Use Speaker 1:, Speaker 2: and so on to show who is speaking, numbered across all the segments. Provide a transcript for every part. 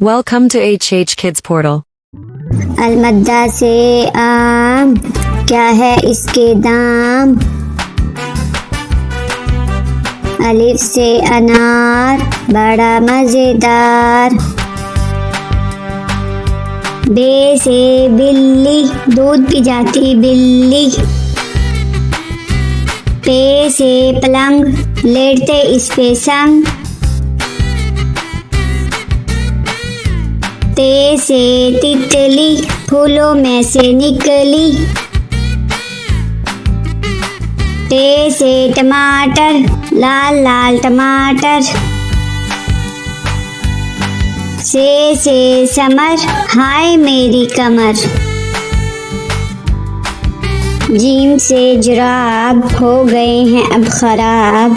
Speaker 1: Welcome to HHKIDSPORTAL.
Speaker 2: अलमदा से आम, क्या है इसके दाम। अलिफ से अनार, बड़ा मजेदार। बे से बिल्ली, दूध पी जाती बिल्ली। पे से पलंग, लेटते इस पे संग। ते से तितली, फूलों में से निकली। टे से टमाटर, लाल लाल टमाटर। से समर, हाय मेरी कमर। जीम से जुराब, हो गए हैं अब खराब।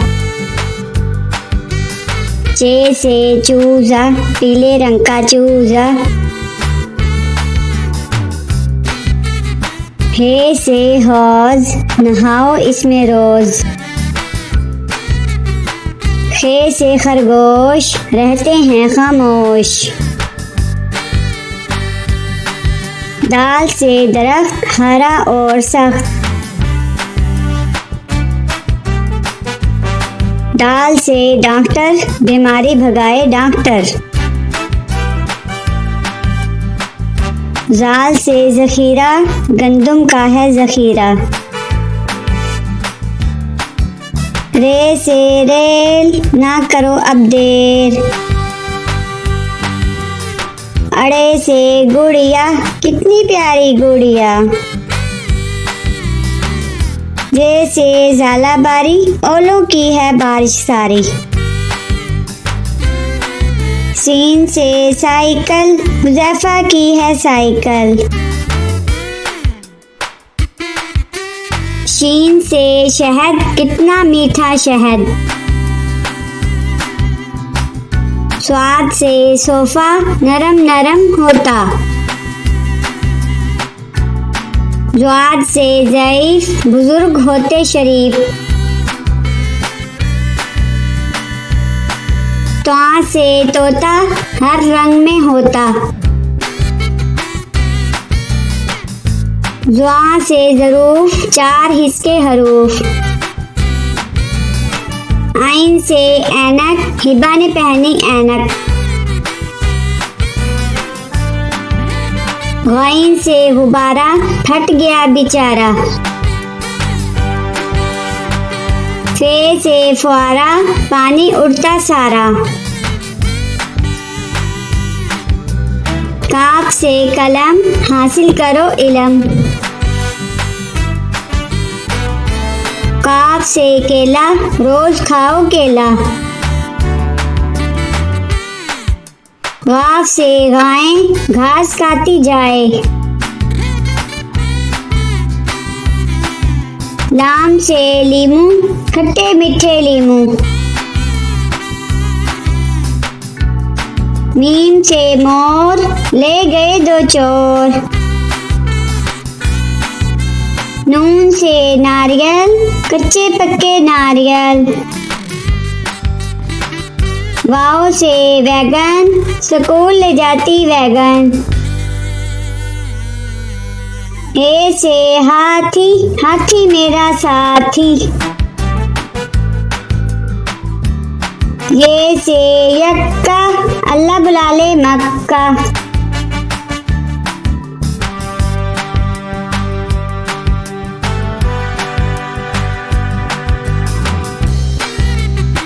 Speaker 2: चे से चूजा, पीले रंग का चूजा। हे से हौज, नहाओ इसमें रोज। खे से खरगोश, रहते हैं खामोश। दाल से दरख्त, हरा और सख्त। दाल से डॉक्टर, बीमारी भगाए डॉक्टर। जाल से जखीरा, गंदुम का है जखीरा। रे से रेल, ना करो अब देर। अड़े से गुड़िया, कितनी प्यारी गुड़िया। जे से झालाबारी, ओलों की है बारिश सारी। सीन से साइकिल, हुज़ैफा की है साइकिल। शीन से शहद, कितना मीठा शहद। स्वाद से सोफा, नरम नरम होता। ज़्वाद से ज़ईफ, बुजुर्ग होते शरीफ। त्वा से तोता, हर रंग में होता। ज़्वा से ज़रूफ, चार हिस्से हरूफ। आइन से ऐनक, हिबा ने पहनी ऐनक। गाइन से गुब्बारा, फट गया बेचारा। फे से फुआरा, पानी उड़ता सारा। काफ से कलम, हासिल करो इलम। काफ से केला, रोज खाओ केला। गाफ से गाय, घास खाती जाए। लाम से लीमू, खट्टे मीठे लीमू। मीम से मोर, ले गए दो चोर। नून से नारियल, कच्चे पक्के नारियल। वाव से वैगन, स्कूल ले जाती वैगन। हे से हाथी, हाथी मेरा साथी। ये से यक्का, अल्लाह बुला ले मक्का।